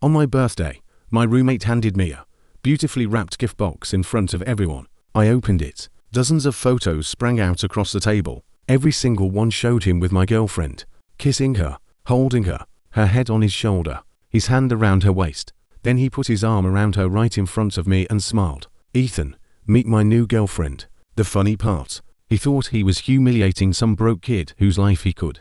On my birthday, my roommate handed me a beautifully wrapped gift box in front of everyone. I opened it. Dozens of photos sprang out across the table. Every single one showed him with my girlfriend, kissing her, holding her head on his shoulder, his hand around her waist. Then he put his arm around her right in front of me and smiled. Ethan, meet my new girlfriend. The funny part, he thought he was humiliating some broke kid whose life he could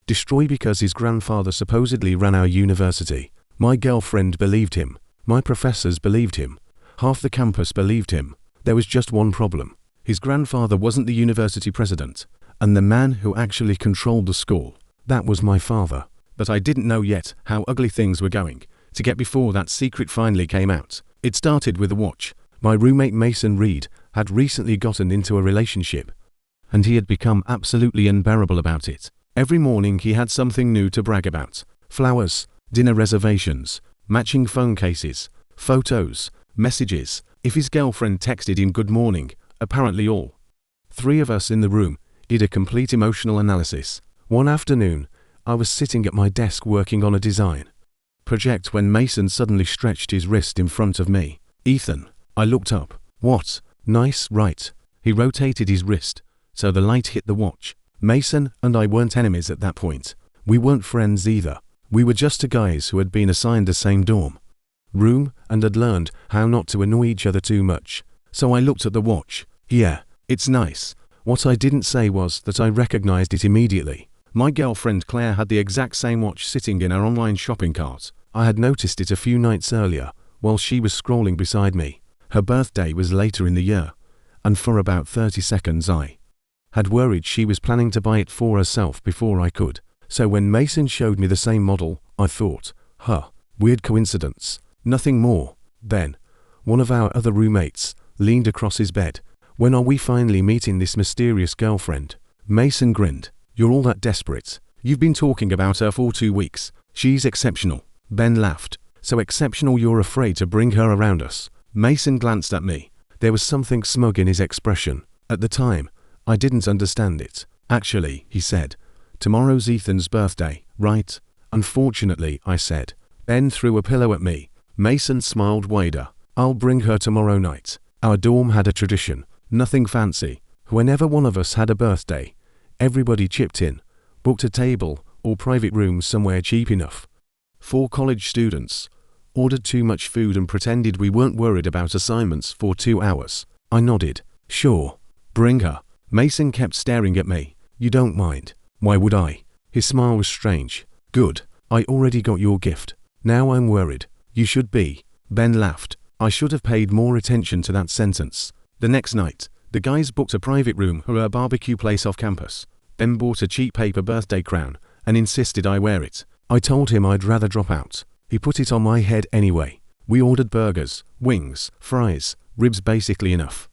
destroy because his grandfather supposedly ran our university. My girlfriend believed him. My professors believed him. Half the campus believed him. There was just one problem. His grandfather wasn't the university president, and the man who actually controlled the school, that was my father. But I didn't know yet how ugly things were going to get before that secret finally came out. It started with a watch. My roommate Mason Reed had recently gotten into a relationship, and he had become absolutely unbearable about it. Every morning he had something new to brag about. Flowers, dinner reservations, matching phone cases, photos, messages. If his girlfriend texted him good morning, apparently all three of us in the room did a complete emotional analysis. One afternoon, I was sitting at my desk working on a design project when Mason suddenly stretched his wrist in front of me. Ethan, I looked up. What? Nice, right? He rotated his wrist so the light hit the watch. Mason and I weren't enemies at that point. We weren't friends either. We were just two guys who had been assigned the same dorm room and had learned how not to annoy each other too much. So I looked at the watch. Yeah, it's nice. What I didn't say was that I recognized it immediately. My girlfriend Claire had the exact same watch sitting in her online shopping cart. I had noticed it a few nights earlier while she was scrolling beside me. Her birthday was later in the year, and for about 30 seconds I had worried she was planning to buy it for herself before I could. So when Mason showed me the same model, I thought, weird coincidence. Nothing more. Then, one of our other roommates leaned across his bed. When are we finally meeting this mysterious girlfriend? Mason grinned. You're all that desperate. You've been talking about her for 2 weeks. She's exceptional. Ben laughed. So exceptional you're afraid to bring her around us. Mason glanced at me. There was something smug in his expression. At the time, I didn't understand it. Actually, he said, tomorrow's Ethan's birthday, right? Unfortunately, I said. Ben threw a pillow at me. Mason smiled wider. I'll bring her tomorrow night. Our dorm had a tradition. Nothing fancy. Whenever one of us had a birthday, everybody chipped in, booked a table or private room somewhere cheap enough. 4 college students ordered too much food and pretended we weren't worried about assignments for 2 hours. I nodded. Sure. Bring her. Mason kept staring at me. You don't mind? Why would I? His smile was strange. Good. I already got your gift. Now I'm worried. You should be. Ben laughed. I should have paid more attention to that sentence. The next night, the guys booked a private room for a barbecue place off campus. Ben bought a cheap paper birthday crown and insisted I wear it. I told him I'd rather drop out. He put it on my head anyway. We ordered burgers, wings, fries, ribs, basically enough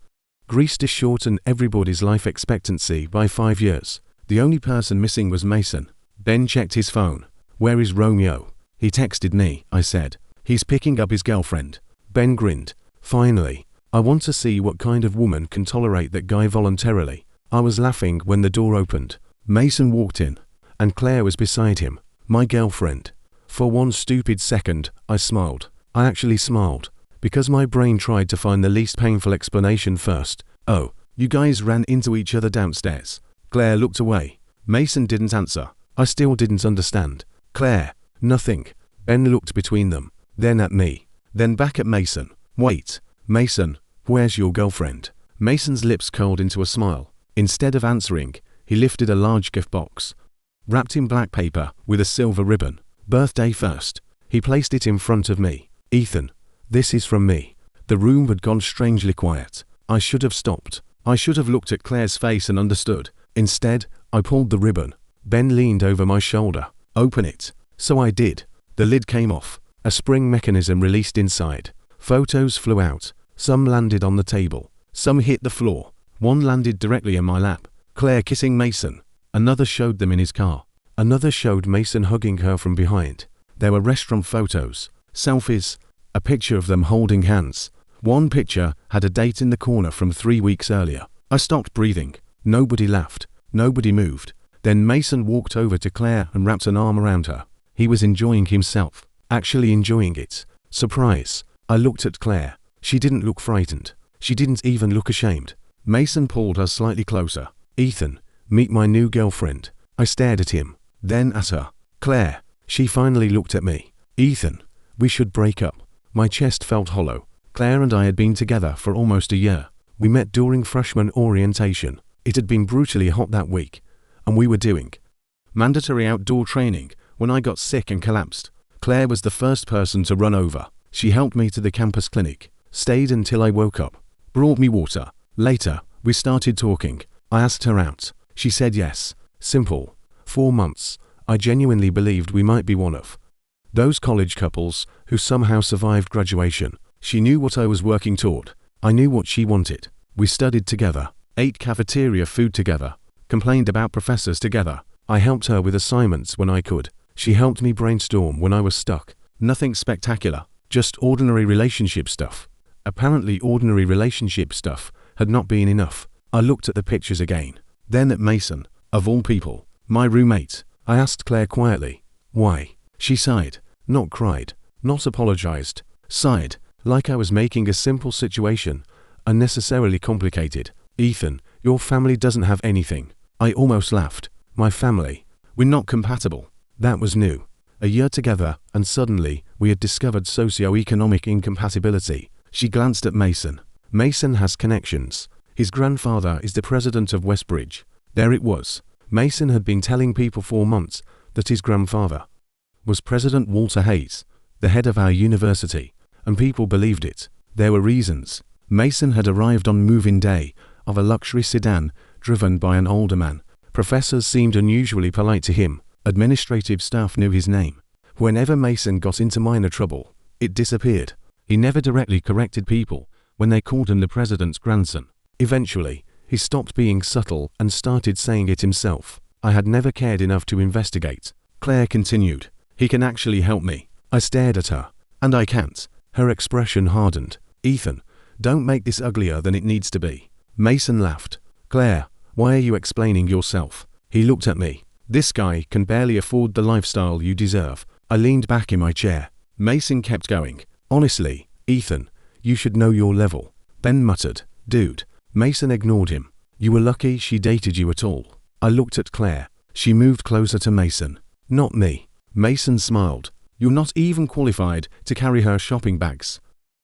grease to shorten everybody's life expectancy by 5 years. The only person missing was Mason. Ben checked his phone. Where is Romeo? He texted me, I said. He's picking up his girlfriend. Ben grinned. Finally. I want to see what kind of woman can tolerate that guy voluntarily. I was laughing when the door opened. Mason walked in, and Claire was beside him, my girlfriend. For one stupid second, I smiled. I actually smiled, because my brain tried to find the least painful explanation first. Oh, you guys ran into each other downstairs. Claire looked away. Mason didn't answer. I still didn't understand. Claire, nothing. Ben looked between them, then at me, then back at Mason. Wait, Mason, where's your girlfriend? Mason's lips curled into a smile. Instead of answering, he lifted a large gift box, wrapped in black paper with a silver ribbon. Birthday first. He placed it in front of me. Ethan, this is from me. The room had gone strangely quiet. I should have stopped. I should have looked at Claire's face and understood. Instead, I pulled the ribbon. Ben leaned over my shoulder. Open it. So I did. The lid came off. A spring mechanism released inside. Photos flew out. Some landed on the table. Some hit the floor. One landed directly in my lap. Claire kissing Mason. Another showed them in his car. Another showed Mason hugging her from behind. There were restaurant photos, selfies, a picture of them holding hands. One picture had a date in the corner from 3 weeks earlier. I stopped breathing. Nobody laughed. Nobody moved. Then Mason walked over to Claire and wrapped an arm around her. He was enjoying himself. actually enjoying it. Surprise. I looked at Claire. She didn't look frightened. She didn't even look ashamed. Mason pulled her slightly closer. Ethan, meet my new girlfriend. I stared at him, then at her. Claire. She finally looked at me. Ethan, we should break up. My chest felt hollow. Claire and I had been together for almost a year. We met during freshman orientation. It had been brutally hot that week, and we were doing mandatory outdoor training when I got sick and collapsed. Claire was the first person to run over. She helped me to the campus clinic, stayed until I woke up, brought me water. Later, we started talking. I asked her out. She said yes. Simple. 4 months. I genuinely believed we might be one of those college couples who somehow survived graduation. She knew what I was working toward. I knew what she wanted. We studied together, ate cafeteria food together, complained about professors together. I helped her with assignments when I could. She helped me brainstorm when I was stuck. Nothing spectacular, just ordinary relationship stuff. Apparently ordinary relationship stuff had not been enough. I looked at the pictures again. Then at Mason, of all people, my roommate. I asked Claire quietly, why? She sighed, not cried, not apologized, sighed, like I was making a simple situation unnecessarily complicated. Ethan, your family doesn't have anything. I almost laughed. My family. We're not compatible. That was new. A year together, and suddenly, we had discovered socio-economic incompatibility. She glanced at Mason. Mason has connections. His grandfather is the president of Westbridge. There it was. Mason had been telling people for months that his grandfather was President Walter Hayes, the head of our university, and people believed it. There were reasons. Mason had arrived on move-in day of a luxury sedan driven by an older man. Professors seemed unusually polite to him. Administrative staff knew his name. Whenever Mason got into minor trouble, it disappeared. He never directly corrected people when they called him the president's grandson. Eventually, he stopped being subtle and started saying it himself. I had never cared enough to investigate. Claire continued, he can actually help me. I stared at her. And I can't. Her expression hardened. Ethan, don't make this uglier than it needs to be. Mason laughed. Claire, why are you explaining yourself? He looked at me. This guy can barely afford the lifestyle you deserve. I leaned back in my chair. Mason kept going. Honestly, Ethan, you should know your level. Ben muttered. Dude. Mason ignored him. You were lucky she dated you at all. I looked at Claire. She moved closer to Mason. Not me. Mason smiled. You're not even qualified to carry her shopping bags.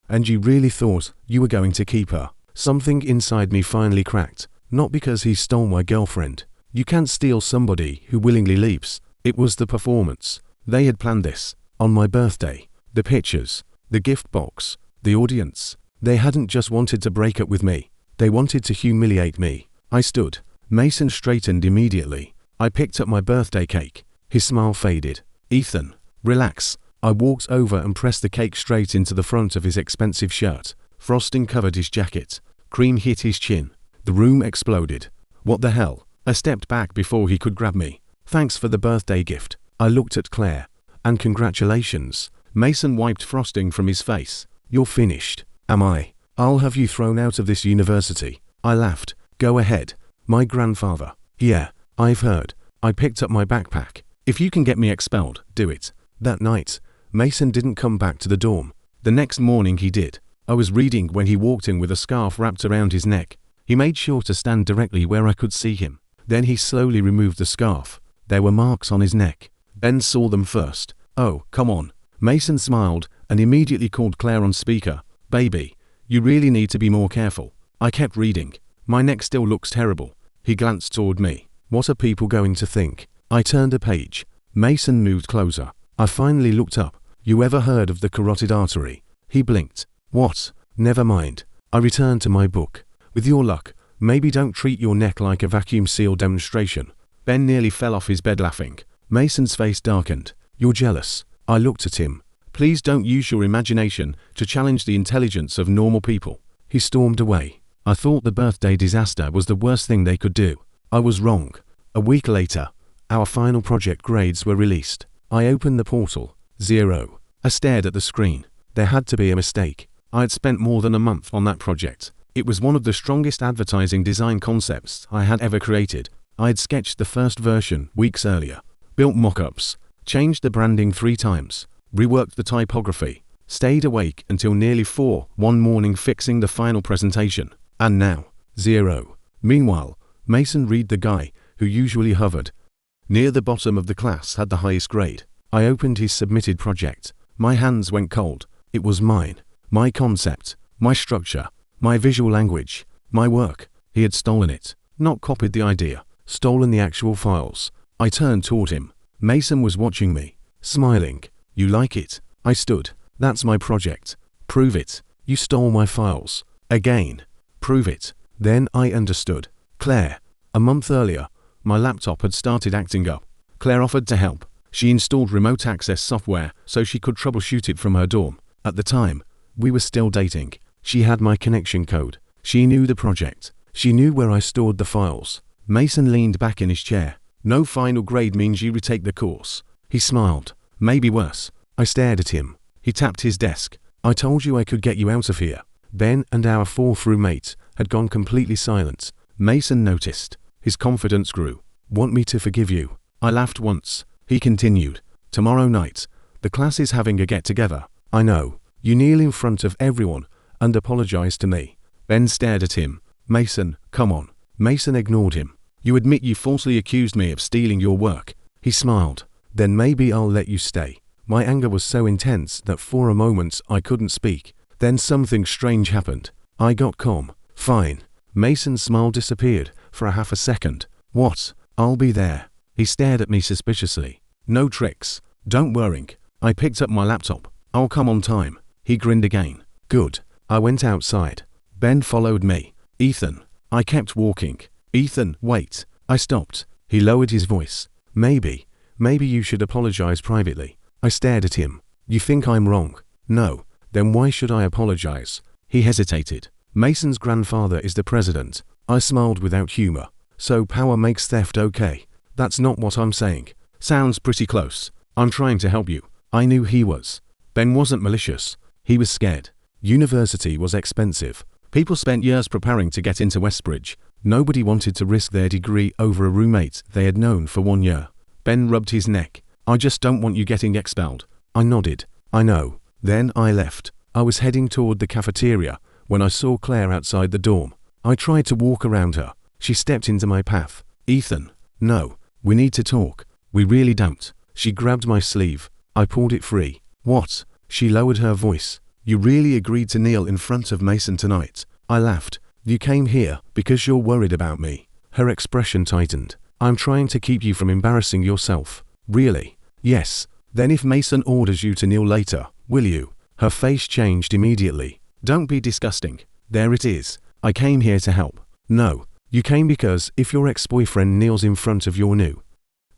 And you really thought you were going to keep her. Something inside me finally cracked. Not because he stole my girlfriend. You can't steal somebody who willingly leaves. It was the performance. They had planned this. On my birthday. The pictures. The gift box. The audience. They hadn't just wanted to break up with me. They wanted to humiliate me. I stood. Mason straightened immediately. I picked up my birthday cake. His smile faded. Ethan, relax. I walked over and pressed the cake straight into the front of his expensive shirt. Frosting covered his jacket. Cream hit his chin. The room exploded. What the hell? I stepped back before he could grab me. Thanks for the birthday gift. I looked at Claire. And congratulations. Mason wiped frosting from his face. You're finished. Am I? I'll have you thrown out of this university. I laughed. Go ahead. My grandfather. Yeah, I've heard. I picked up my backpack. If you can get me expelled, do it. That night, Mason didn't come back to the dorm. The next morning he did. I was reading when he walked in with a scarf wrapped around his neck. He made sure to stand directly where I could see him. Then he slowly removed the scarf. There were marks on his neck. Ben saw them first. Oh, come on. Mason smiled and immediately called Claire on speaker. Baby, you really need to be more careful. I kept reading. My neck still looks terrible. He glanced toward me. What are people going to think? I turned a page. Mason moved closer. I finally looked up. You ever heard of the carotid artery? He blinked. What? Never mind. I returned to my book. With your luck, maybe don't treat your neck like a vacuum seal demonstration. Ben nearly fell off his bed laughing. Mason's face darkened. You're jealous. I looked at him. Please don't use your imagination to challenge the intelligence of normal people. He stormed away. I thought the birthday disaster was the worst thing they could do. I was wrong. A week later, our final project grades were released. I opened the portal. 0. I stared at the screen. There had to be a mistake. I had spent more than a month on that project. It was one of the strongest advertising design concepts I had ever created. I had sketched the first version weeks earlier, built mock-ups, changed the branding 3 times, reworked the typography, stayed awake until nearly 4 one morning fixing the final presentation. And now, 0. Meanwhile, Mason Reed, the guy who usually hovered near the bottom of the class, had the highest grade. I opened his submitted project. My hands went cold. It was mine. My concept. My structure. My visual language. My work. He had stolen it. Not copied the idea. Stolen the actual files. I turned toward him. Mason was watching me, smiling. You like it? I stood. That's my project. Prove it. You stole my files. Again. Prove it. Then I understood. Claire. A month earlier, my laptop had started acting up. Claire offered to help. She installed remote access software so she could troubleshoot it from her dorm. At the time, we were still dating. She had my connection code. She knew the project. She knew where I stored the files. Mason leaned back in his chair. No final grade means you retake the course. He smiled. Maybe worse. I stared at him. He tapped his desk. I told you I could get you out of here. Ben and our 4th roommate had gone completely silent. Mason noticed. His confidence grew. Want me to forgive you? I laughed once. He continued. Tomorrow night, the class is having a get-together. I know. You kneel in front of everyone and apologize to me. Ben stared at him. Mason, come on. Mason ignored him. You admit you falsely accused me of stealing your work. He smiled. Then maybe I'll let you stay. My anger was so intense that for a moment I couldn't speak. Then something strange happened. I got calm. Fine. Mason's smile disappeared for a half a second. What? I'll be there. He stared at me suspiciously. No tricks. Don't worry. I picked up my laptop. I'll come on time. He grinned again. Good. I went outside. Ben followed me. Ethan. I kept walking. Ethan, wait. I stopped. He lowered his voice. Maybe you should apologize privately. I stared at him. You think I'm wrong? No. Then why should I apologize? He hesitated. Mason's grandfather is the president. I smiled without humor. So power makes theft okay. That's not what I'm saying. Sounds pretty close. I'm trying to help you. I knew he was. Ben wasn't malicious. He was scared. University was expensive. People spent years preparing to get into Westbridge. Nobody wanted to risk their degree over a roommate they had known for 1 year. Ben rubbed his neck. I just don't want you getting expelled. I nodded. I know. Then I left. I was heading toward the cafeteria when I saw Claire outside the dorm. I tried to walk around her. She stepped into my path. Ethan. No. We need to talk. We really don't. She grabbed my sleeve. I pulled it free. What? She lowered her voice. You really agreed to kneel in front of Mason tonight? I laughed. You came here because you're worried about me. Her expression tightened. I'm trying to keep you from embarrassing yourself. Really? Yes. Then if Mason orders you to kneel later, will you? Her face changed immediately. Don't be disgusting. There it is. I came here to help. No. You came because if your ex-boyfriend kneels in front of your new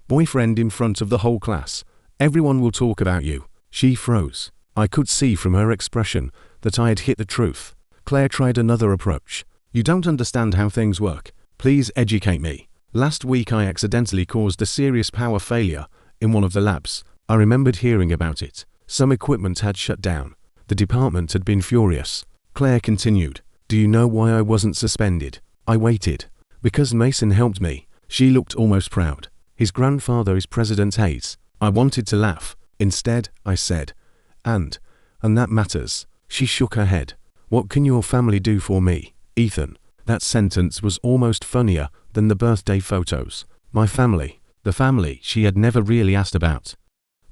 boyfriend in front of the whole class, everyone will talk about you. She froze. I could see from her expression that I had hit the truth. Claire tried another approach. You don't understand how things work. Please educate me. Last week I accidentally caused a serious power failure in one of the labs. I remembered hearing about it. Some equipment had shut down. The department had been furious. Claire continued. Do you know why I wasn't suspended? I waited. Because Mason helped me. She looked almost proud. His grandfather is President Hayes. I wanted to laugh. Instead, I said, and that matters. She shook her head. What can your family do for me, Ethan? That sentence was almost funnier than the birthday photos. My family. The family she had never really asked about.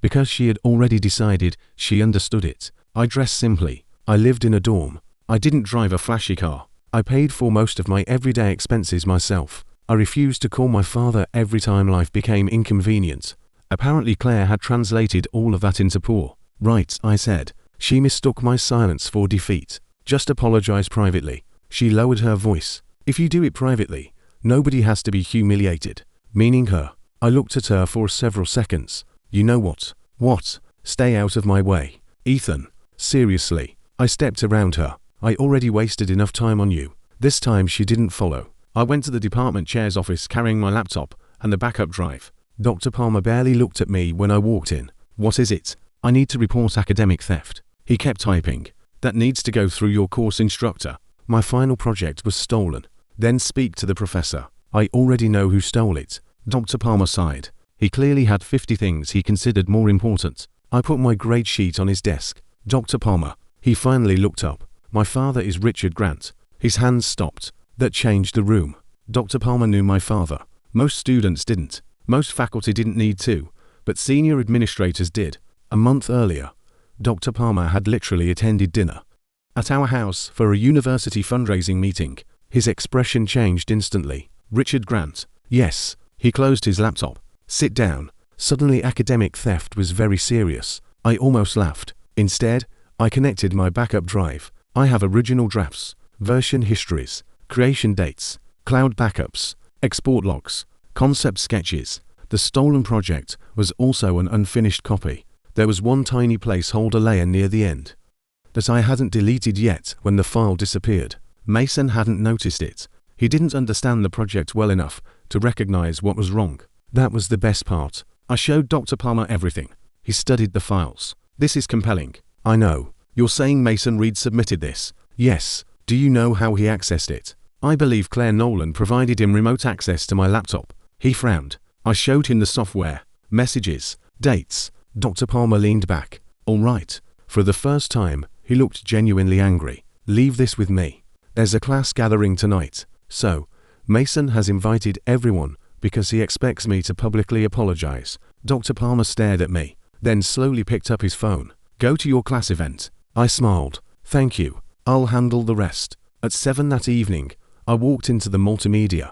Because she had already decided she understood it. I dressed simply. I lived in a dorm. I didn't drive a flashy car. I paid for most of my everyday expenses myself. I refused to call my father every time life became inconvenient. Apparently Claire had translated all of that into poor. Right, I said. She mistook my silence for defeat. Just apologize privately. She lowered her voice. If you do it privately, nobody has to be humiliated. Meaning her. I looked at her for several seconds. You know what? What? Stay out of my way. Ethan. Seriously. I stepped around her. I already wasted enough time on you. This time she didn't follow. I went to the department chair's office carrying my laptop and the backup drive. Dr. Palmer barely looked at me when I walked in. What is it? I need to report academic theft. He kept typing. That needs to go through your course instructor. My final project was stolen. Then speak to the professor. I already know who stole it. Dr. Palmer sighed. He clearly had 50 things he considered more important. I put my grade sheet on his desk. Dr. Palmer. He finally looked up. My father is Richard Grant. His hands stopped. That changed the room. Dr. Palmer knew my father. Most students didn't. Most faculty didn't need to. But senior administrators did. A month earlier, Dr. Palmer had literally attended dinner at our house for a university fundraising meeting. His expression changed instantly. Richard Grant. Yes. He closed his laptop. Sit down. Suddenly academic theft was very serious. I almost laughed. Instead, I connected my backup drive. I have original drafts, version histories, creation dates, cloud backups, export logs, concept sketches. The stolen project was also an unfinished copy. There was one tiny placeholder layer near the end that I hadn't deleted yet when the file disappeared. Mason hadn't noticed it. He didn't understand the project well enough to recognize what was wrong. That was the best part. I showed Dr. Palmer everything. He studied the files. This is compelling. I know. You're saying Mason Reed submitted this? Yes. Do you know how he accessed it? I believe Claire Nolan provided him remote access to my laptop. He frowned. I showed him the software, messages, dates. Dr. Palmer leaned back. All right. For the first time, he looked genuinely angry. Leave this with me. There's a class gathering tonight. So, Mason has invited everyone because he expects me to publicly apologize. Dr. Palmer stared at me, then slowly picked up his phone. Go to your class event. I smiled. Thank you. I'll handle the rest. At 7 that evening, I walked into the multimedia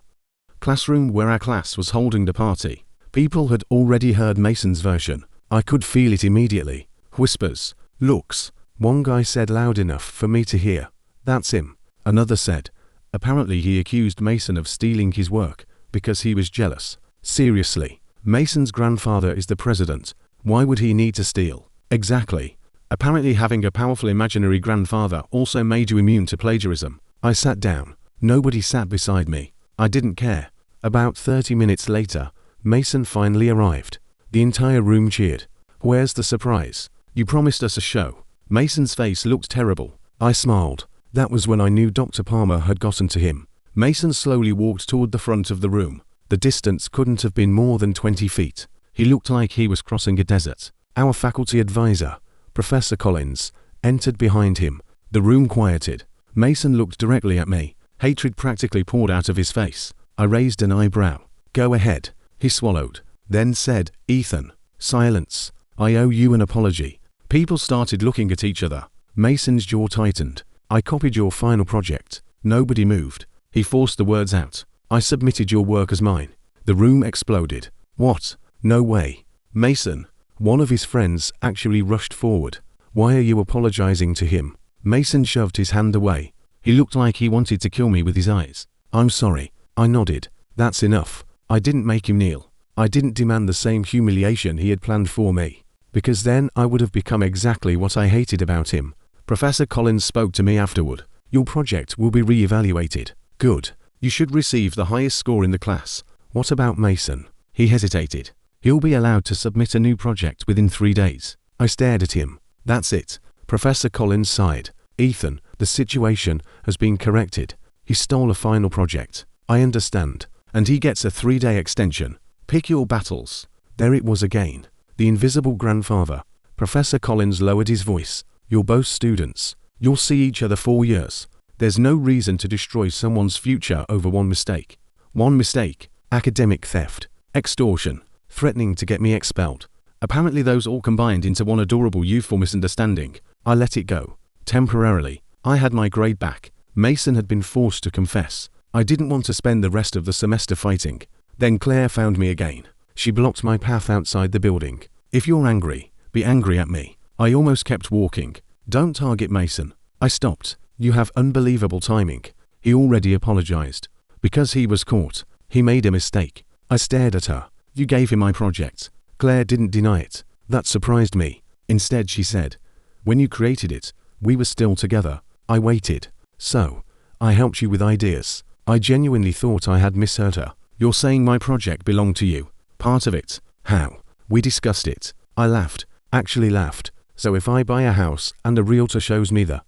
classroom where our class was holding the party. People had already heard Mason's version. I could feel it immediately. Whispers. Looks. One guy said loud enough for me to hear. That's him. Another said. Apparently he accused Mason of stealing his work because he was jealous. Seriously. Mason's grandfather is the president. Why would he need to steal? Exactly. Apparently having a powerful imaginary grandfather also made you immune to plagiarism. I sat down. Nobody sat beside me. I didn't care. About 30 minutes later, Mason finally arrived. The entire room cheered. Where's the surprise? You promised us a show. Mason's face looked terrible. I smiled. That was when I knew Dr. Palmer had gotten to him. Mason slowly walked toward the front of the room. The distance couldn't have been more than 20 feet. He looked like he was crossing a desert. Our faculty advisor, Professor Collins, entered behind him. The room quieted. Mason looked directly at me. Hatred practically poured out of his face. I raised an eyebrow. Go ahead. He swallowed. Then said, Ethan. Silence. I owe you an apology. People started looking at each other. Mason's jaw tightened. I copied your final project. Nobody moved. He forced the words out. I submitted your work as mine. The room exploded. What? No way. Mason. One of his friends actually rushed forward. Why are you apologizing to him? Mason shoved his hand away. He looked like he wanted to kill me with his eyes. I'm sorry. I nodded. That's enough. I didn't make him kneel. I didn't demand the same humiliation he had planned for me. Because then I would have become exactly what I hated about him. Professor Collins spoke to me afterward. Your project will be re-evaluated. Good. You should receive the highest score in the class. What about Mason? He hesitated. He'll be allowed to submit a new project within 3 days. I stared at him. That's it. Professor Collins sighed. Ethan, the situation has been corrected. He stole a final project. I understand. And he gets a 3-day extension. Pick your battles. There it was again. The invisible grandfather. Professor Collins lowered his voice. You're both students. You'll see each other 4 years. There's no reason to destroy someone's future over one mistake. One mistake. Academic theft. Extortion. Threatening to get me expelled. Apparently those all combined into one adorable youthful misunderstanding. I let it go. Temporarily. I had my grade back. Mason had been forced to confess. I didn't want to spend the rest of the semester fighting. Then Claire found me again. She blocked my path outside the building. If you're angry, be angry at me. I almost kept walking. Don't target Mason. I stopped. You have unbelievable timing. He already apologized. Because he was caught. He made a mistake. I stared at her. You gave him my project. Claire didn't deny it. That surprised me. Instead she said, when you created it, we were still together. I waited. So, I helped you with ideas. I genuinely thought I had misheard her. You're saying my project belonged to you. Part of it. How? We discussed it. I laughed. Actually laughed. So if I buy a house and a realtor shows me the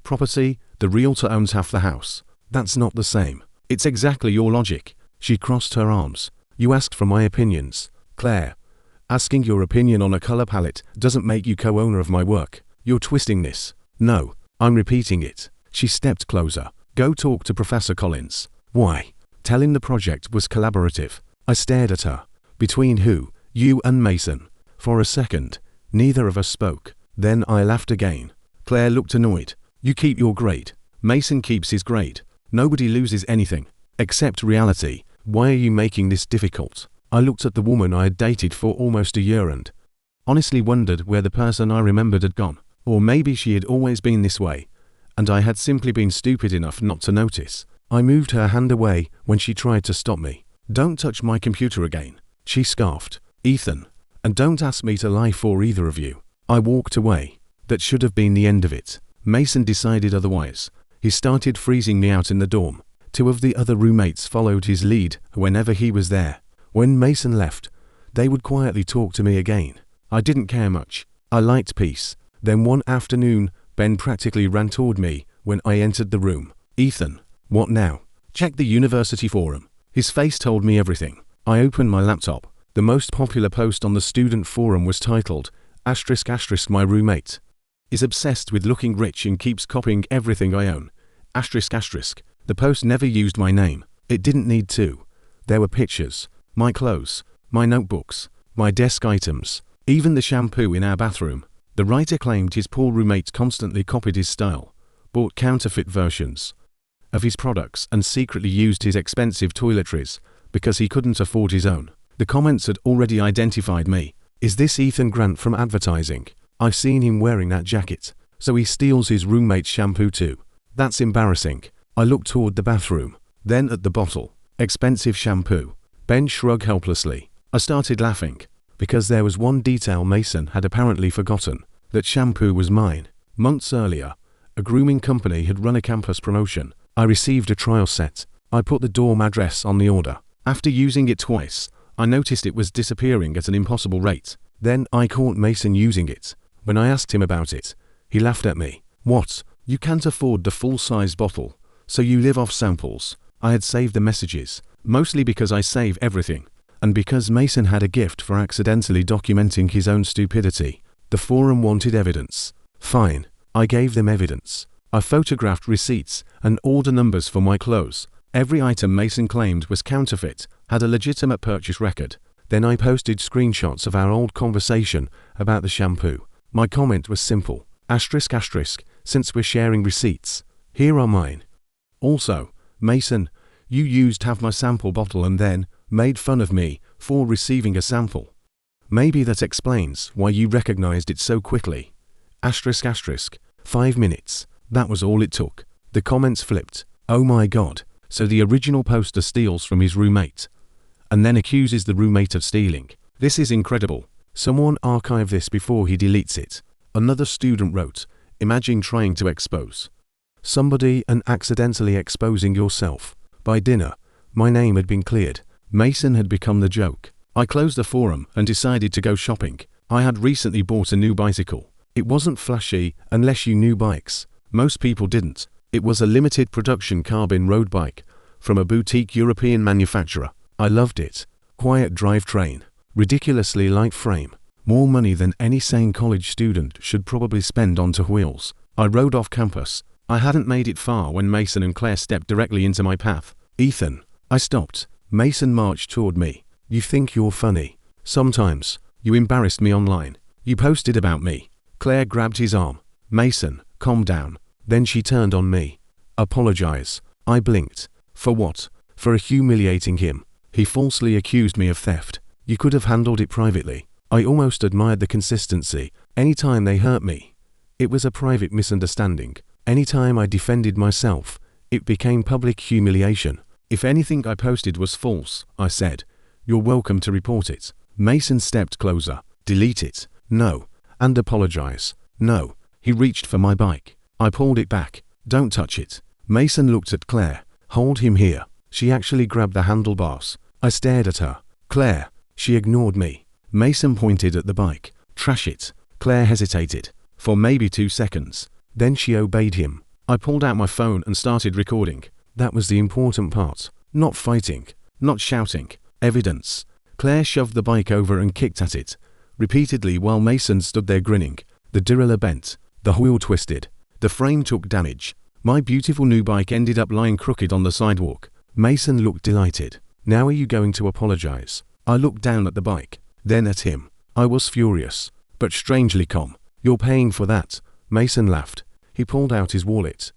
property, the realtor owns half the house. That's not the same. It's exactly your logic. She crossed her arms. You asked for my opinions. Claire. Asking your opinion on a color palette doesn't make you co-owner of my work. You're twisting this. No, I'm repeating it. She stepped closer. Go talk to Professor Collins. Why? Tell him the project was collaborative. I stared at her. Between who? You and Mason. For a second, neither of us spoke. Then I laughed again. Claire looked annoyed. You keep your grade. Mason keeps his grade. Nobody loses anything. Except reality. Why are you making this difficult? I looked at the woman I had dated for almost a year and honestly wondered where the person I remembered had gone. Or maybe she had always been this way, and I had simply been stupid enough not to notice. I moved her hand away when she tried to stop me. Don't touch my computer again, she scoffed. Ethan, and don't ask me to lie for either of you. I walked away. That should have been the end of it. Mason decided otherwise. He started freezing me out in the dorm. 2 of the other roommates followed his lead whenever he was there. When Mason left, they would quietly talk to me again. I didn't care much. I liked peace. Then one afternoon, Ben practically ran toward me when I entered the room. Ethan, what now? Check the university forum. His face told me everything. I opened my laptop. The most popular post on the student forum was titled, **** my roommate is obsessed with looking rich and keeps copying everything I own. ***. The post never used my name. It didn't need to. There were pictures, my clothes, my notebooks, my desk items, even the shampoo in our bathroom. The writer claimed his poor roommate constantly copied his style, bought counterfeit versions of his products and secretly used his expensive toiletries because he couldn't afford his own. The comments had already identified me. Is this Ethan Grant from advertising? I've seen him wearing that jacket. So he steals his roommate's shampoo too. That's embarrassing. I looked toward the bathroom, then at the bottle. Expensive shampoo. Ben shrugged helplessly. I started laughing, because there was one detail Mason had apparently forgotten. That shampoo was mine. Months earlier, a grooming company had run a campus promotion. I received a trial set. I put the dorm address on the order. After using it twice, I noticed it was disappearing at an impossible rate. Then I caught Mason using it. When I asked him about it, he laughed at me. What? You can't afford the full-size bottle, so you live off samples. I had saved the messages, mostly because I save everything, and because Mason had a gift for accidentally documenting his own stupidity. The forum wanted evidence. Fine, I gave them evidence. I photographed receipts and order numbers for my clothes. Every item Mason claimed was counterfeit had a legitimate purchase record. Then I posted screenshots of our old conversation about the shampoo. My comment was simple. ***, since we're sharing receipts, here are mine. Also, Mason, you used have my sample bottle and then made fun of me for receiving a sample. Maybe that explains why you recognized it so quickly. ***, 5 minutes. That was all it took. The comments flipped. Oh my god, so the original poster steals from his roommate and then accuses the roommate of stealing. This is incredible. Someone archive this before he deletes it. Another student wrote, imagine trying to expose somebody and accidentally exposing yourself. By dinner, my name had been cleared. Mason had become the joke. I closed the forum and decided to go shopping. I had recently bought a new bicycle. It wasn't flashy unless you knew bikes. Most people didn't. It was a limited production carbon road bike from a boutique European manufacturer. I loved it. Quiet drivetrain, ridiculously light frame, more money than any sane college student should probably spend on 2 wheels. I rode off campus. I hadn't made it far when Mason and Claire stepped directly into my path. Ethan, I stopped. Mason marched toward me. You think you're funny. Sometimes. You embarrassed me online. You posted about me. Claire grabbed his arm. Mason, calm down. Then she turned on me. Apologize. I blinked. For what? For humiliating him. He falsely accused me of theft. You could have handled it privately. I almost admired the consistency. Anytime they hurt me, it was a private misunderstanding. Anytime I defended myself, it became public humiliation. If anything I posted was false, I said, you're welcome to report it. Mason stepped closer. Delete it. No. And apologize. No. He reached for my bike. I pulled it back. Don't touch it. Mason looked at Claire. Hold him here. She actually grabbed the handlebars. I stared at her. Claire. She ignored me. Mason pointed at the bike. Trash it. Claire hesitated. For maybe 2 seconds. Then she obeyed him. I pulled out my phone and started recording. That was the important part. Not fighting. Not shouting. Evidence. Claire shoved the bike over and kicked at it repeatedly while Mason stood there grinning. The derailleur bent. The wheel twisted. The frame took damage. My beautiful new bike ended up lying crooked on the sidewalk. Mason looked delighted. "Now are you going to apologize?" I looked down at the bike, then at him. I was furious, but strangely calm. "You're paying for that." Mason laughed. He pulled out his wallet,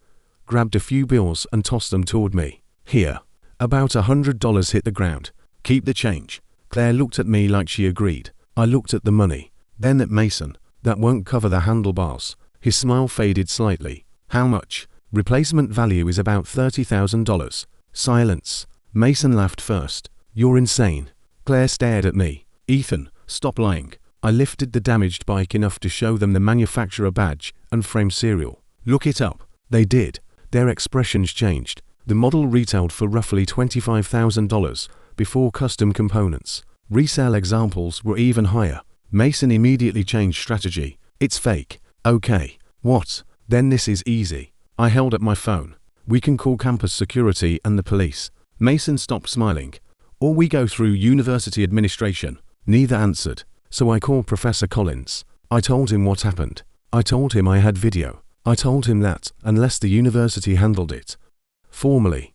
grabbed a few bills and tossed them toward me. "Here." About $100 hit the ground. "Keep the change." Claire looked at me like she agreed. I looked at the money, then at Mason. "That won't cover the handlebars." His smile faded slightly. "How much?" "Replacement value is about $30,000. Silence. Mason laughed first. "You're insane." Claire stared at me. "Ethan, stop lying." I lifted the damaged bike enough to show them the manufacturer badge and frame serial. "Look it up." They did. Their expressions changed. The model retailed for roughly $25,000 before custom components. Resale examples were even higher. Mason immediately changed strategy. "It's fake." "Okay. What?" "Then this is easy." I held up my phone. "We can call campus security and the police." Mason stopped smiling. "Or we go through university administration." Neither answered. So I called Professor Collins. I told him what happened. I told him I had video. I told him that, unless the university handled it formally,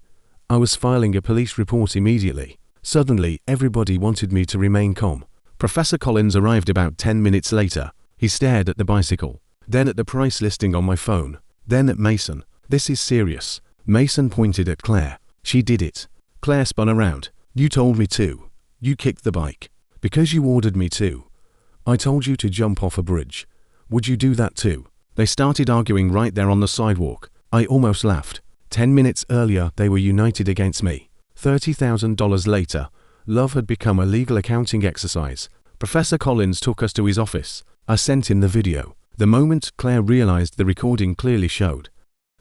I was filing a police report immediately. Suddenly, everybody wanted me to remain calm. Professor Collins arrived about 10 minutes later. He stared at the bicycle, then at the price listing on my phone, then at Mason. "This is serious." Mason pointed at Claire. "She did it." Claire spun around. "You told me to." "You kicked the bike." "Because you ordered me to." "I told you to jump off a bridge. Would you do that too?" They started arguing right there on the sidewalk. I almost laughed. 10 minutes earlier they were united against me. $30,000 later, love had become a legal accounting exercise. Professor Collins took us to his office. I sent him the video. The moment Claire realized the recording clearly showed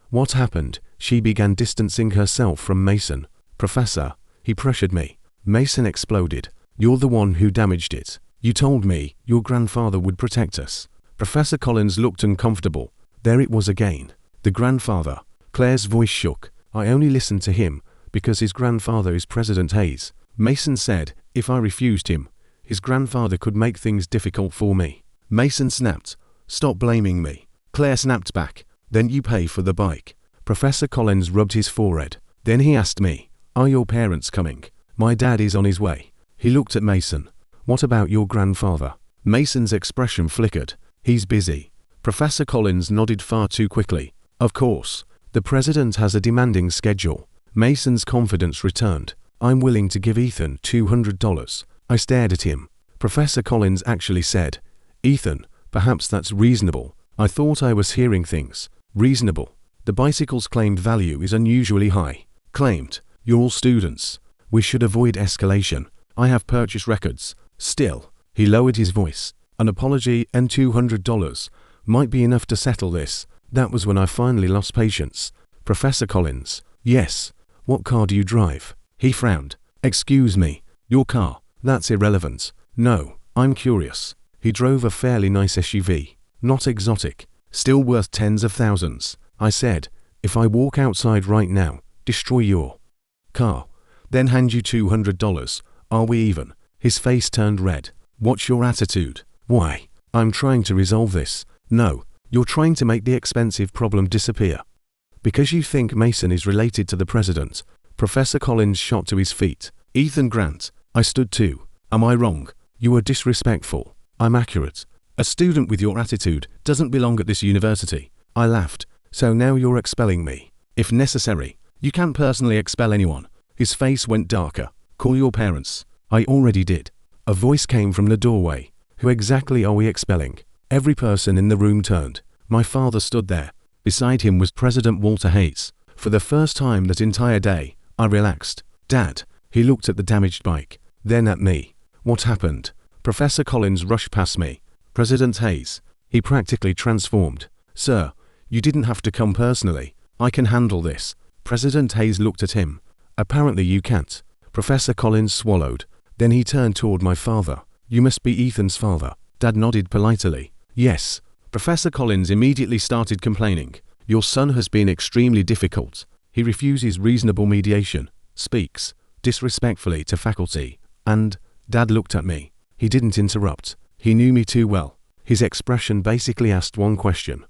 what happened, she began distancing herself from Mason. "Professor," he pressured me. Mason exploded. "You're the one who damaged it. You told me your grandfather would protect us." Professor Collins looked uncomfortable. There it was again. The grandfather. Claire's voice shook. "I only listened to him because his grandfather is President Hayes." Mason said, "If I refused him, his grandfather could make things difficult for me." Mason snapped. "Stop blaming me." Claire snapped back. "Then you pay for the bike." Professor Collins rubbed his forehead. Then he asked me, "Are your parents coming?" "My dad is on his way." He looked at Mason. "What about your grandfather?" Mason's expression flickered. "He's busy." Professor Collins nodded far too quickly. "Of course. The president has a demanding schedule." Mason's confidence returned. "I'm willing to give Ethan $200. I stared at him. Professor Collins actually said, "Ethan, perhaps that's reasonable." I thought I was hearing things. Reasonable. The bicycle's claimed value is unusually high. Claimed. You're all students. We should avoid escalation. I have purchase records. Still, he lowered his voice. An apology and $200 might be enough to settle this. That was when I finally lost patience. "Professor Collins." "Yes." "What car do you drive?" He frowned. "Excuse me. Your car. That's irrelevant." "No, I'm curious." He drove a fairly nice SUV. Not exotic. Still worth tens of thousands. I said, "If I walk outside right now, destroy your car, then hand you $200, are we even?" His face turned red. "What's your attitude?" "Why? I'm trying to resolve this." "No, you're trying to make the expensive problem disappear. Because you think Mason is related to the president." Professor Collins shot to his feet. "Ethan Grant." I stood too. "Am I wrong?" "You are disrespectful." "I'm accurate. A student with your attitude doesn't belong at this university." I laughed. "So now you're expelling me?" "If necessary. You can't personally expel anyone." His face went darker. "Call your parents." I already did. A voice came from the doorway. "Who exactly are we expelling?" Every person in the room turned. My father stood there. Beside him was President Walter Hayes. For the first time that entire day, I relaxed. "Dad." He looked at the damaged bike, then at me. "What happened?" Professor Collins rushed past me. "President Hayes." He practically transformed. "Sir, you didn't have to come personally. I can handle this." President Hayes looked at him. "Apparently you can't." Professor Collins swallowed. Then he turned toward my father. "You must be Ethan's father." Dad nodded politely. "Yes." Professor Collins immediately started complaining. "Your son has been extremely difficult. He refuses reasonable mediation, speaks disrespectfully to faculty, and Dad looked at me. He didn't interrupt. He knew me too well. His expression basically asked one question.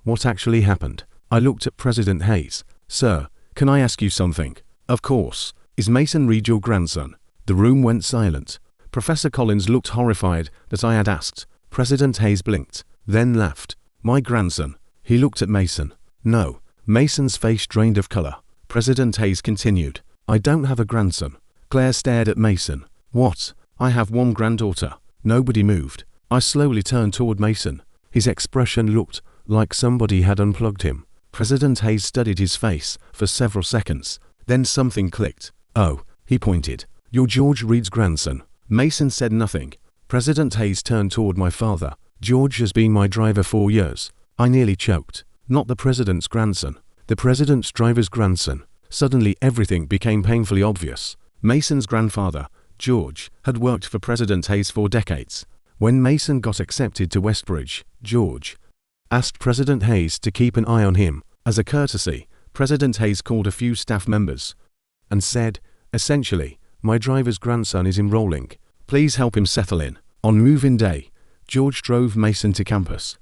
What actually happened? I looked at President Hayes. Sir, can I ask you something? Of course. Is Mason Reed your grandson? The room went silent. Professor Collins looked horrified that I had asked. President Hayes blinked, then laughed. My grandson. He looked at Mason. No. Mason's face drained of color. President Hayes continued. I don't have a grandson. Claire stared at Mason. What? I have one granddaughter. Nobody moved. I slowly turned toward Mason. His expression looked like somebody had unplugged him. President Hayes studied his face for several seconds. Then something clicked. Oh, he pointed. You're George Reed's grandson. Mason said nothing. President Hayes turned toward my father. George has been my driver for years. I nearly choked. Not the president's grandson. The president's driver's grandson. Suddenly everything became painfully obvious. Mason's grandfather, George, had worked for President Hayes for decades. When Mason got accepted to Westbridge, George asked President Hayes to keep an eye on him. As a courtesy, President Hayes called a few staff members and said, essentially, my driver's grandson is enrolling. Please help him settle in. On move-in day, George drove Mason to campus.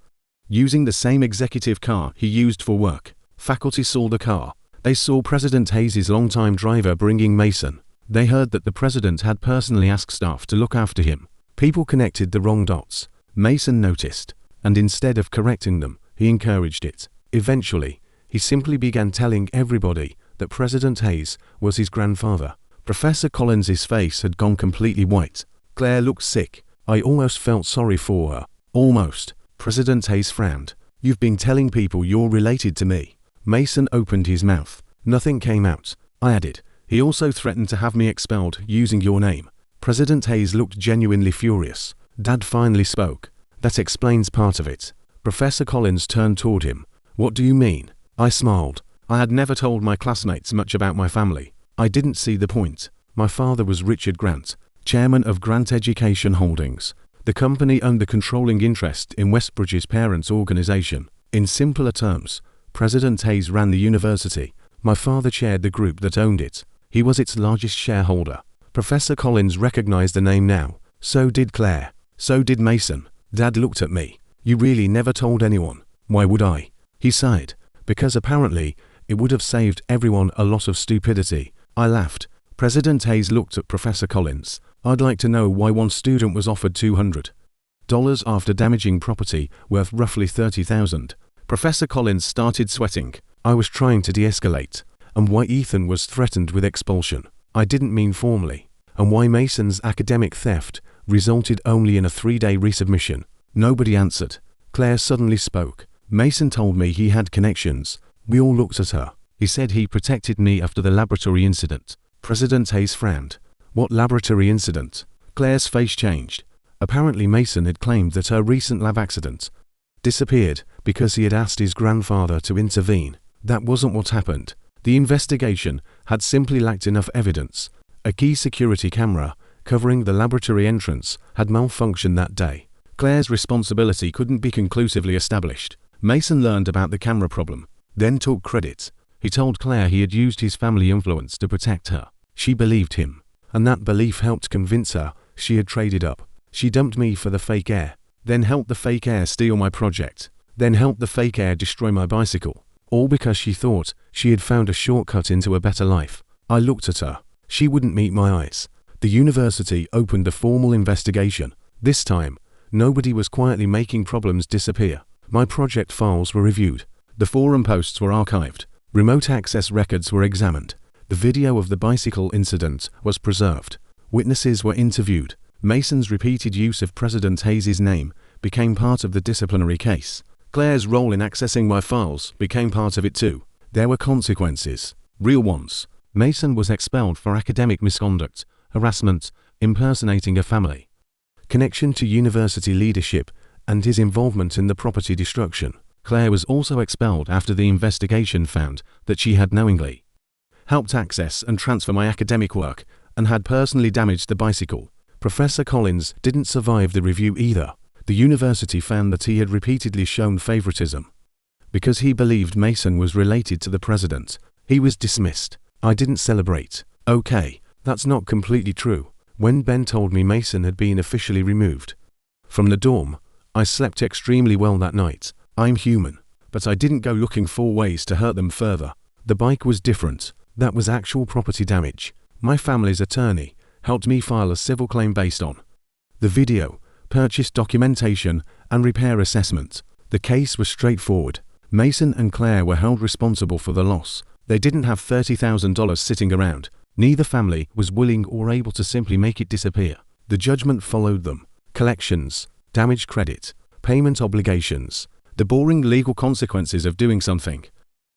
Using the same executive car he used for work, faculty saw the car. They saw President Hayes' longtime driver bringing Mason. They heard that the president had personally asked staff to look after him. People connected the wrong dots. Mason noticed, and instead of correcting them, he encouraged it. Eventually, he simply began telling everybody that President Hayes was his grandfather. Professor Collins's face had gone completely white. Claire looked sick. I almost felt sorry for her. Almost. President Hayes frowned. You've been telling people you're related to me. Mason opened his mouth. Nothing came out. I added, he also threatened to have me expelled using your name. President Hayes looked genuinely furious. Dad finally spoke. That explains part of it. Professor Collins turned toward him. What do you mean? I smiled. I had never told my classmates much about my family. I didn't see the point. My father was Richard Grant, chairman of Grant Education Holdings. The company owned the controlling interest in Westbridge's parents' organization. In simpler terms, President Hayes ran the university. My father chaired the group that owned it. He was its largest shareholder. Professor Collins recognized the name now. So did Claire. So did Mason. Dad looked at me. You really never told anyone. Why would I? He sighed. Because apparently, it would have saved everyone a lot of stupidity. I laughed. President Hayes looked at Professor Collins. I'd like to know why one student was offered $200 after damaging property worth roughly $30,000. Professor Collins started sweating. I was trying to de-escalate. And why Ethan was threatened with expulsion. I didn't mean formally. And why Mason's academic theft resulted only in a 3-day resubmission. Nobody answered. Claire suddenly spoke. Mason told me he had connections. We all looked at her. He said he protected me after the laboratory incident. President Hayes frowned. What laboratory incident? Claire's face changed. Apparently Mason had claimed that her recent lab accident disappeared because he had asked his grandfather to intervene. That wasn't what happened. The investigation had simply lacked enough evidence. A key security camera covering the laboratory entrance had malfunctioned that day. Claire's responsibility couldn't be conclusively established. Mason learned about the camera problem, then took credit. He told Claire he had used his family influence to protect her. She believed him, and that belief helped convince her she had traded up. She dumped me for the fake heir, then helped the fake heir steal my project, then helped the fake heir destroy my bicycle, all because she thought she had found a shortcut into a better life. I looked at her. She wouldn't meet my eyes. The university opened a formal investigation. This time, nobody was quietly making problems disappear. My project files were reviewed. The forum posts were archived. Remote access records were examined. The video of the bicycle incident was preserved. Witnesses were interviewed. Mason's repeated use of President Hayes' name became part of the disciplinary case. Claire's role in accessing my files became part of it too. There were consequences. Real ones. Mason was expelled for academic misconduct, harassment, impersonating a family, connection to university leadership, and his involvement in the property destruction. Claire was also expelled after the investigation found that she had knowingly helped access and transfer my academic work and had personally damaged the bicycle. Professor Collins didn't survive the review either. The university found that he had repeatedly shown favoritism. Because he believed Mason was related to the president, he was dismissed. I didn't celebrate. Okay, that's not completely true. When Ben told me Mason had been officially removed from the dorm, I slept extremely well that night. I'm human, but I didn't go looking for ways to hurt them further. The bike was different. That was actual property damage. My family's attorney helped me file a civil claim based on the video, purchase documentation, and repair assessment. The case was straightforward. Mason and Claire were held responsible for the loss. They didn't have $30,000 sitting around. Neither family was willing or able to simply make it disappear. The judgment followed them. Collections, damage credit, payment obligations, the boring legal consequences of doing something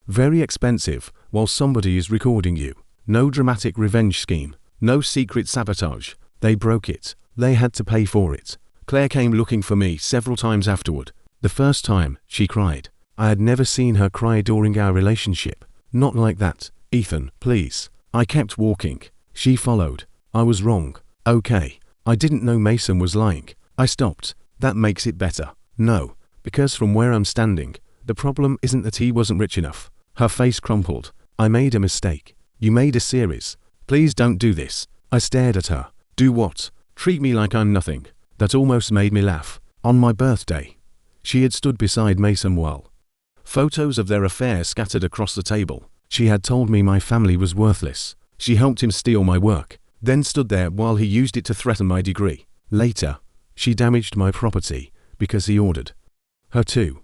very expensive while somebody is recording you. No dramatic revenge scheme, no secret sabotage. They broke it. They had to pay for it. Claire came looking for me several times afterward. The first time, she cried. I had never seen her cry during our relationship. Not like that. Ethan, please. I kept walking. She followed. I was wrong. Okay. I didn't know Mason was lying. I stopped. That makes it better. No, because from where I'm standing, the problem isn't that he wasn't rich enough. Her face crumpled. I made a mistake. You made a series. Please don't do this. I stared at her. Do what? Treat me like I'm nothing. That almost made me laugh. On my birthday, she had stood beside Mason while photos of their affair scattered across the table. She had told me my family was worthless. She helped him steal my work, then stood there while he used it to threaten my degree. Later, she damaged my property because he ordered her to,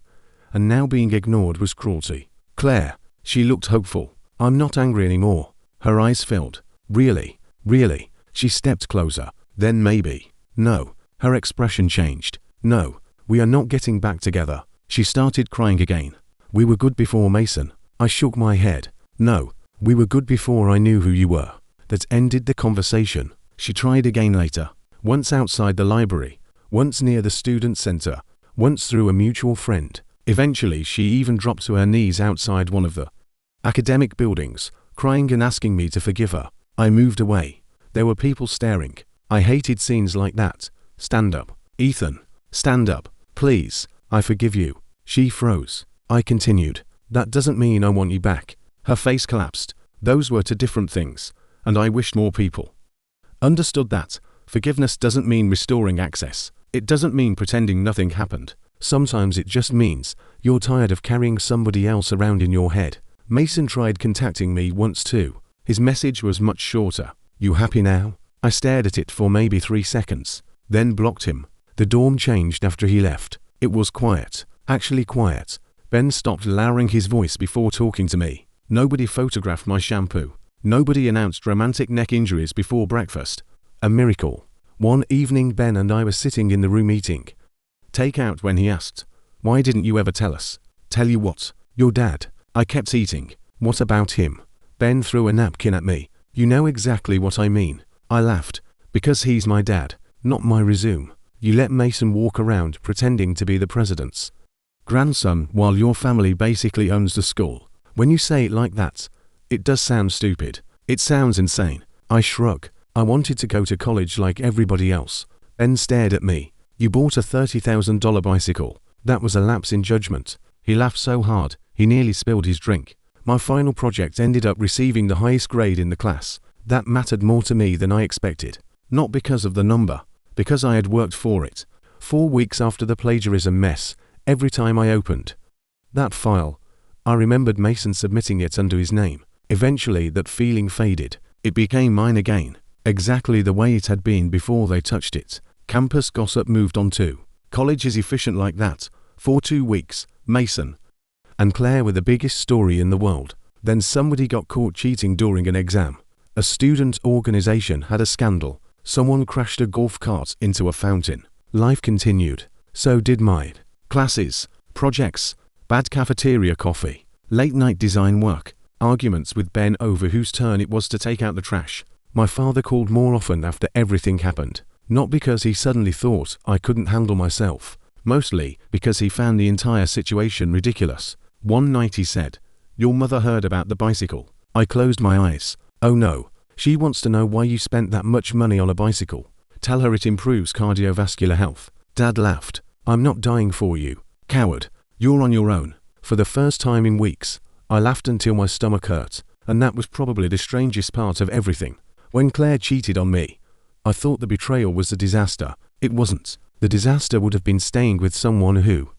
and now being ignored was cruelty. Claire, she looked hopeful. I'm not angry anymore. Her eyes filled. Really? Really? She stepped closer. Then maybe. No. Her expression changed. No, we are not getting back together. She started crying again. We were good before Mason. I shook my head. No, we were good before I knew who you were. That ended the conversation. She tried again later. Once outside the library. Once near the student center. Once through a mutual friend. Eventually she even dropped to her knees outside one of the academic buildings, crying and asking me to forgive her. I moved away. There were people staring. I hated scenes like that. Stand up. Ethan. Stand up. Please. I forgive you. She froze. I continued. That doesn't mean I want you back. Her face collapsed. Those were two different things. And I wished more people understood that. Forgiveness doesn't mean restoring access. It doesn't mean pretending nothing happened. Sometimes it just means you're tired of carrying somebody else around in your head. Mason tried contacting me once too. His message was much shorter. You happy now? I stared at it for maybe 3 seconds, then blocked him. The dorm changed after he left. It was quiet. Actually quiet. Ben stopped lowering his voice before talking to me. Nobody photographed my shampoo. Nobody announced romantic neck injuries before breakfast. A miracle. One evening Ben and I were sitting in the room eating takeout when he asked, "Why didn't you ever tell us?" "Tell you what? Your dad." I kept eating. "What about him?" Ben threw a napkin at me. "You know exactly what I mean." I laughed. "Because he's my dad, not my resume. You let Mason walk around pretending to be the president's grandson while your family basically owns the school. When you say it like that, it does sound stupid. It sounds insane." I shrug. I wanted to go to college like everybody else. Ben stared at me. "You bought a $30,000 bicycle. That was a lapse in judgment." He laughed so hard, he nearly spilled his drink. My final project ended up receiving the highest grade in the class. That mattered more to me than I expected. Not because of the number, because I had worked for it. 4 weeks after the plagiarism mess, every time I opened that file, I remembered Mason submitting it under his name. Eventually that feeling faded. It became mine again, exactly the way it had been before they touched it. Campus gossip moved on too. College is efficient like that. For 2 weeks, Mason and Claire were the biggest story in the world. Then somebody got caught cheating during an exam. A student organization had a scandal. Someone crashed a golf cart into a fountain. Life continued. So did mine. Classes, projects, bad cafeteria coffee, late night design work, arguments with Ben over whose turn it was to take out the trash. My father called more often after everything happened. Not because he suddenly thought I couldn't handle myself. Mostly because he found the entire situation ridiculous. One night he said, "Your mother heard about the bicycle." I closed my eyes. "Oh no. She wants to know why you spent that much money on a bicycle. Tell her it improves cardiovascular health." Dad laughed. "I'm not dying for you. Coward. You're on your own." For the first time in weeks, I laughed until my stomach hurt, and that was probably the strangest part of everything. When Claire cheated on me, I thought the betrayal was a disaster. It wasn't. The disaster would have been staying with someone who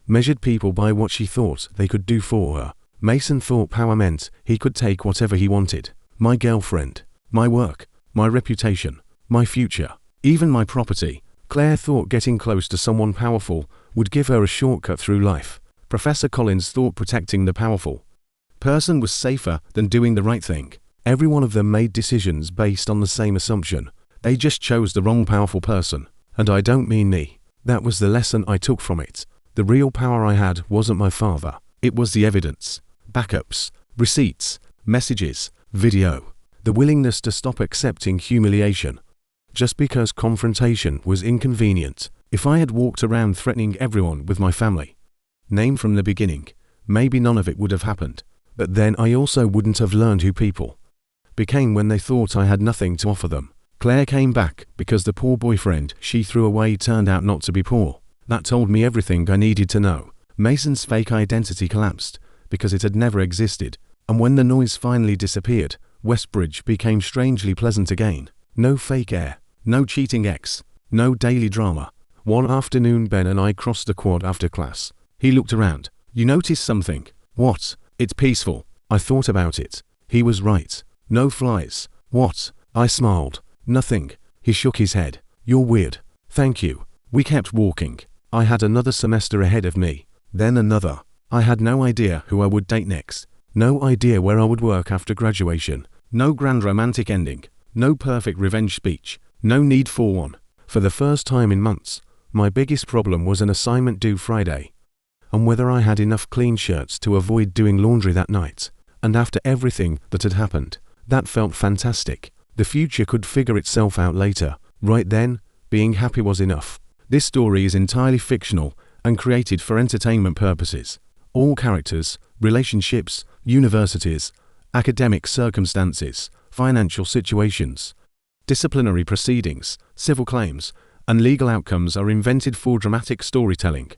measured people by what she thought they could do for her. Mason thought power meant he could take whatever he wanted. My girlfriend, my work, my reputation, my future, even my property. Claire thought getting close to someone powerful would give her a shortcut through life. Professor Collins thought protecting the powerful person was safer than doing the right thing. Every one of them made decisions based on the same assumption. They just chose the wrong powerful person. And I don't mean me. That was the lesson I took from it. The real power I had wasn't my father. It was the evidence, backups, receipts, messages, video, the willingness to stop accepting humiliation just because confrontation was inconvenient. If I had walked around threatening everyone with my family name from the beginning, maybe none of it would have happened. But then I also wouldn't have learned who people became when they thought I had nothing to offer them. Claire came back because the poor boyfriend she threw away turned out not to be poor. That told me everything I needed to know. Mason's fake identity collapsed because it had never existed. And when the noise finally disappeared, Westbridge became strangely pleasant again. No fake air, no cheating ex, no daily drama. One afternoon Ben and I crossed the quad after class. He looked around. You notice something? What? It's peaceful. I thought about it. He was right. No flies. What? I smiled. Nothing. He shook his head. You're weird. Thank you. We kept walking. I had another semester ahead of me. Then another. I had no idea who I would date next. No idea where I would work after graduation. No grand romantic ending. No perfect revenge speech. No need for one. For the first time in months, my biggest problem was an assignment due Friday, and whether I had enough clean shirts to avoid doing laundry that night. And after everything that had happened, that felt fantastic. The future could figure itself out later. Right then, being happy was enough. This story is entirely fictional and created for entertainment purposes. All characters, relationships, universities, academic circumstances, financial situations, disciplinary proceedings, civil claims, and legal outcomes are invented for dramatic storytelling.